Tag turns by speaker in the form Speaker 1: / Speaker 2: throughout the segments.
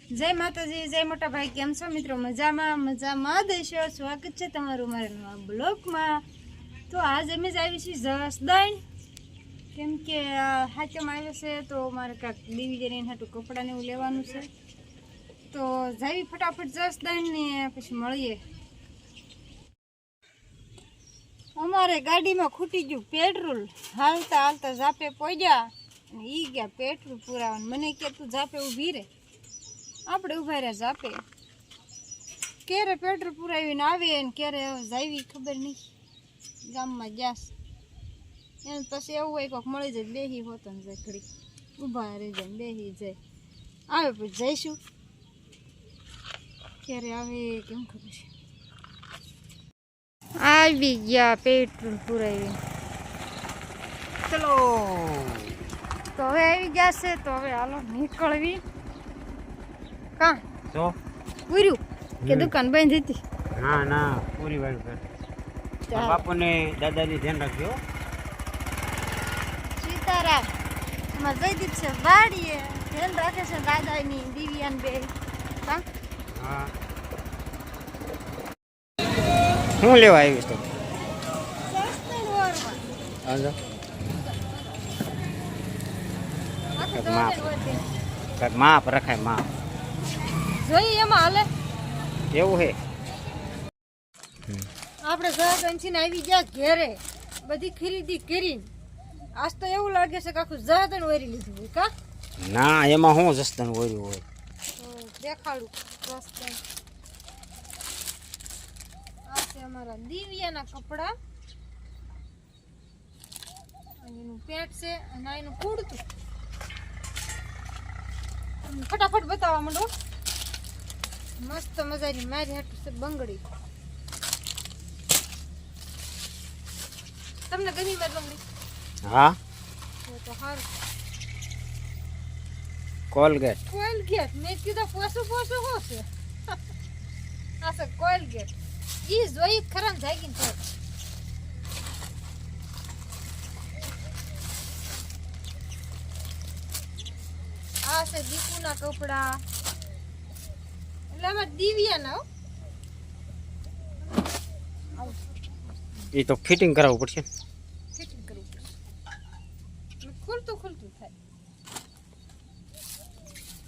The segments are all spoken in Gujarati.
Speaker 1: જય માતાજી, જય મોટા ભાઈ. કેમ છો મિત્રો? મજામાં દેશો. સ્વાગત છે તમારું મારા નવા બ્લોગમાં. તો આજ અમે જ આવી છીએ જસદણ, કેમ કે હાચમ આવ્યો છે તો મારે કાંઈક દેવી જઈને હાટું કપડાને એવું લેવાનું છે. તો જાવી ફટાફટ જસદણ ને પછી મળીએ. અમારે ગાડીમાં ખૂટી ગયું પેટ્રોલ. હાલતા હાલતા ઝાપે પહોંચ્યા અને ઈ ગયા પેટ્રોલ પુરાવાનું. મને કે તું ઝાપે ઊભી રહે. આપણે ઊભા રહ્યા ઝાપે. ક્યારે પેટ્રોલ પુરાવીને આવે ને ક્યારે જાવી ખબર નહીં. ગામમાં જાસ એને પછી એવું હોય કોઈક મળી જાય બેહી હોતો ને જાય ઘડી ઊભા રહી જાય બેહી જાય. આવે પછી જઈશું. ક્યારે આવે કેમ ખબર છે. આવી ગયા પેટ્રોલ પુરાવી. ચલો તો હવે આવી ગયા છે તો હવે હાલો નીકળવી. કા
Speaker 2: તો
Speaker 1: પૂર્યું કે દુકાન બંધ હતી?
Speaker 2: ના ના પૂરી વાળી કર. બાપુને દાદાની ધ્યાન રાખજો.
Speaker 1: સીતારામ. એમાં જયદીપ છે વાડીએ ધ્યાન રાખે છે દાદાની દિવ્યાન બે. હા
Speaker 2: હા હું લેવા આવીશ તો માપ રખાય માપ
Speaker 1: જોઈએ એમાં હાલે
Speaker 2: એવું હે.
Speaker 1: આપણે જહાદન આવી ગયા ઘેરે બધી ખરીદી કરી. આજ તો એવું લાગે છે કે આખું જહાદન વરી લીધું હોય. કા
Speaker 2: ના એમાં શું જસ્તન ઓર્યું હોય
Speaker 1: દેખાડું. આ છે અમારા દિવ્યાના કપડા. એનું પેન્ટ છે અને એનું કુડતું. ફટાફટ બતાવવા માંડો. મસ્ત મજાની મારી હાટું છે બંગડી. તમને ગમી મારી બંગડી?
Speaker 2: હા
Speaker 1: તો સારું.
Speaker 2: કોલગેટ
Speaker 1: કોલગેટ મેં કીધું પોસું પોસું શું છે? આ છે કોલગેટ. ઈ જોઈ ખરા જાગી ને થાય. આ છે દીપુના કપડા. એટલે આમાં દિવ્યાના.
Speaker 2: એ તો ફિટિંગ કરાવવું પડશે.
Speaker 1: ફિટિંગ કરવું પડશે. ખુલતું ખુલતું થાય.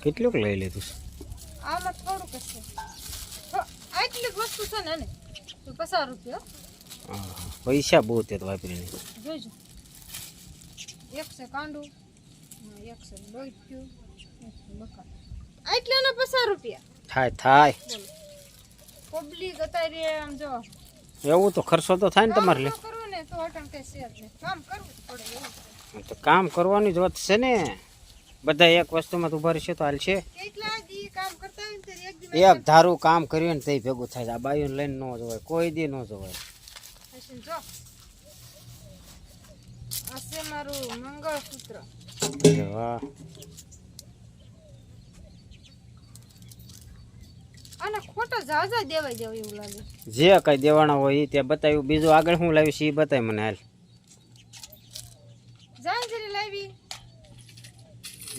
Speaker 2: કેટલુંક લઈ લીધું છે?
Speaker 1: આમાં થોડુંક જ છે. આટલી વસ્તુ છે ને એને તો 50 રૂપિયા.
Speaker 2: પૈસા બહુ તે વાપરીને
Speaker 1: જોઈજો. એક છે કાંડું, એક છે ડોક્યું, એક છે બકા. આટલા ના 50 રૂપિયા
Speaker 2: થાય થાય.
Speaker 1: પબ્લિક અત્યારે આમ જો
Speaker 2: એવું તો ખર્ચો તો થાય ને તમારે લે.
Speaker 1: કરવું ને તો અટણ કે શેર ને કામ કરવું પડે એવું છે.
Speaker 2: તો કામ કરવાની જ વાત છે ને. બધા એક વસ્તુમાં ઉભા રહેશે તો હાલ છે.
Speaker 1: કેટલા દી કામ કરતા હોય ને તે એક દી
Speaker 2: એક ધારું કામ કર્યું ને તે ભેગું થાય. આ બાયું લઈને ન જવાય, કોઈ દી ન જવાય.
Speaker 1: જો આ છે મારું મંગળસૂત્ર.
Speaker 2: વાહ
Speaker 1: આને ખોટા ઝાઝા દેવાઈ જાવ એવું લાગે.
Speaker 2: જે કઈ દેવાના હોય એ ત્યાં બતાવ્યું. બીજું આગળ હું લાવીશ એ બતાય મને હાલ.
Speaker 1: જાંજરી લાવી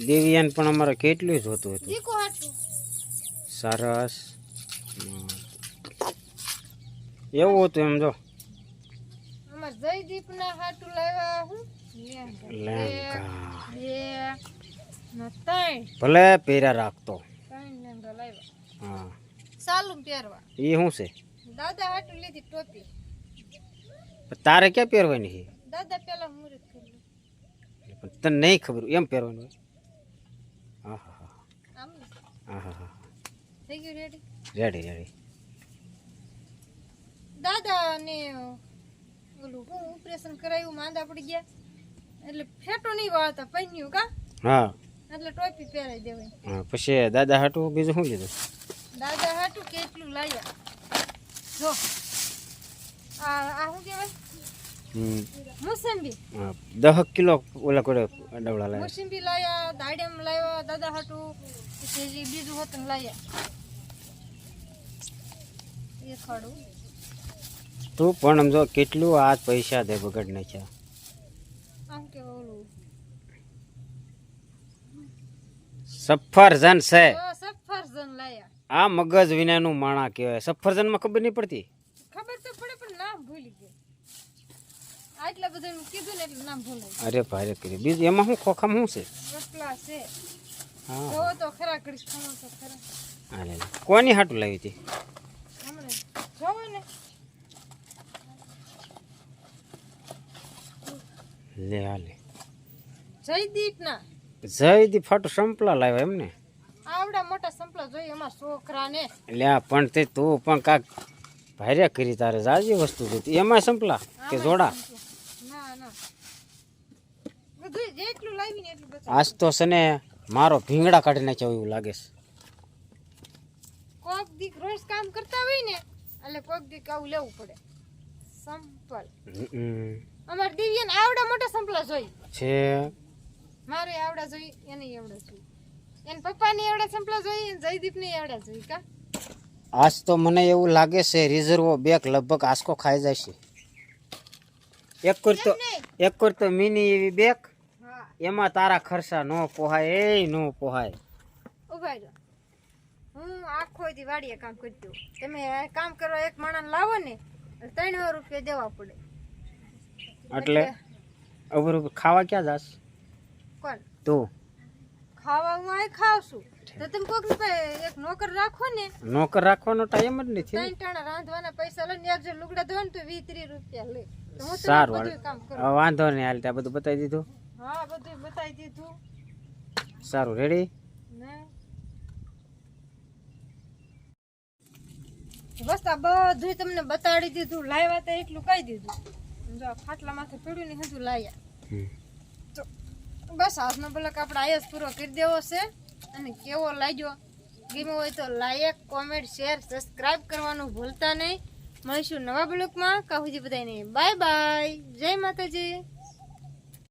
Speaker 2: દેવિયાન પણ અમારે કેટલું જ હોતું હતું.
Speaker 1: દીકો હાટું
Speaker 2: સરસ એવું હતું એમ. જો
Speaker 1: અમાર જયદીપ ના હાટું લાવ્યા હું
Speaker 2: લેંગા
Speaker 1: ત્રણ
Speaker 2: ભલે પહેર્યા રાખતો.
Speaker 1: લેંગા લાવ્યા.
Speaker 2: હા
Speaker 1: સાલું પહેરવા.
Speaker 2: એ શું છે?
Speaker 1: દાદા હાટું લીધી ટોપી.
Speaker 2: તારે ક્યાં પહેરવાની છે?
Speaker 1: દાદા પેલા મુહૂર્ત કરી
Speaker 2: પણ તને નહીં ખબર એમ પહેરવાનું હોય. હા હા
Speaker 1: આમ
Speaker 2: હા હા હા
Speaker 1: થઈ ગયું રેડી.
Speaker 2: Ready ready.
Speaker 1: દાદા ને ઓલું હું ઓપરેશન કરાયું માંદા પડી ગયા એટલે ફેટો નહીં વાળતા પન્યું. કા
Speaker 2: હા
Speaker 1: એટલે ટોપી પહેરાઈ દેવાય.
Speaker 2: હા પછી દાદા હાટું બીજું શું લીધું?
Speaker 1: દાદા હાટું કેટલું લાવ્યા જો. આ શું કહેવાય? મોસંબી.
Speaker 2: હા 10 કિલો ઓલા કોડે ડવડા લાવ્યા.
Speaker 1: મોસંબી લાયા, દાડમ લાવ્યા દાદા હાટું. પછી બીજું હોતું લાયા. એ ખાડું
Speaker 2: તું પણ સમજો કેટલું આ પૈસા દે બગડ નાખ્યા.
Speaker 1: આમ કે ઓલું
Speaker 2: સફરજન છે.
Speaker 1: સફર સફરજન લાયા.
Speaker 2: આ મગજ વિનાનું માણા કહેવાય. સફરજનમાં ખબર નહીં પડતી.
Speaker 1: ખબર તો પડે પણ નામ ભૂલી ગઈ. આટલા બધા કીધું ને એટલે નામ ભૂલાય.
Speaker 2: અરે ભારે કરી બીજું એમાં શું ખોખામાં શું છે?
Speaker 1: કેટલા છે
Speaker 2: હા
Speaker 1: જોવો તો ખરા ઘડી ખાણો તો ખરા.
Speaker 2: હા લે લે. કોની હાટું લાવી હતી?
Speaker 1: હમણે જોવો ને
Speaker 2: લે હાલે
Speaker 1: જયદીપ ના
Speaker 2: જયદી ફાટું સંપલા લાવ્યા એમને.
Speaker 1: આવડા મોટા સંપલા જોઈએ એમાં છોકરાને.
Speaker 2: એટલે આ પણ તે તું પણ કાક ભારે કરી તારે જાજી વસ્તુ જોતી એમાં સંપલા કે જોડા?
Speaker 1: ના ના બધું જેટલું લાવી ને એટલું બતાવ.
Speaker 2: આજ તો છે ને મારો ભીંગડા કાઢી નાખ્યો એવું લાગે છે.
Speaker 1: કોક દીક રોજ કામ કરતા હોય ને એટલે કોક દીક આવું લેવું પડે સંપલ. અમાર દિવ્યાને આવડા મોટા સંપલા જોઈ
Speaker 2: છે
Speaker 1: મારે આવડા જોઈ એને આવડા જોઈ એને પપ્પાને આવડા સંપલા જોઈ અને જયદીપને આવડા જોઈ કા.
Speaker 2: આજ તો મને એવું લાગે છે રિઝર્વો બેક લગભગ આસકો ખાઈ જાય છે. એક કરતો મિની એવી બેક
Speaker 1: હા
Speaker 2: એમાં તારા ખર્ચા નો પોહાય એ નો પોહાય.
Speaker 1: ઉભા રહો હું આખો દી વાડીએ કામ કરી દઉં. તમે કામ કરવા એક માણસ લાવો ને એટલે 300 રૂપિયા દેવા પડે.
Speaker 2: એટલે અવર ખાવા ક્યાં જાસ
Speaker 1: કોણ
Speaker 2: તું?
Speaker 1: ખાવા હું આ ખાવ છું તો તમે કોક એક નોકર રાખો ને.
Speaker 2: નોકર રાખવાનો ટાઈમ જ નથી.
Speaker 1: 3 ટાણા રાંધવાના પૈસા લઈને એક જો લુગડા ધોવા ને તો 20-30 રૂપિયા લે. તો હું તો
Speaker 2: સારું
Speaker 1: બધું કામ કરું.
Speaker 2: વાંધો નહીં હાલ ત્યાં બધું બતાવી દીધું.
Speaker 1: હા બધું બતાવી દીધું
Speaker 2: સારું રેડી.
Speaker 1: ને બસ આ બધું તમને બતાડી દીધું. લાવ્યા તો એટલું કહી દીધું. જો આ ખાટલા માથે પડ્યું ને હજુ લાયા. તો બસ આજનો બ્લોગ આપણે આયસ પૂરો કરી દેવો છે. અને કેવો લાગ્યો ગમ્યો હોય તો લાઈક કોમેન્ટ શેર સબસ્ક્રાઇબ કરવાનું ભૂલતા નહીં. મળીશું નવા બ્લોગમાં. કહું છું બધાને બાય બાય. જય માતાજી.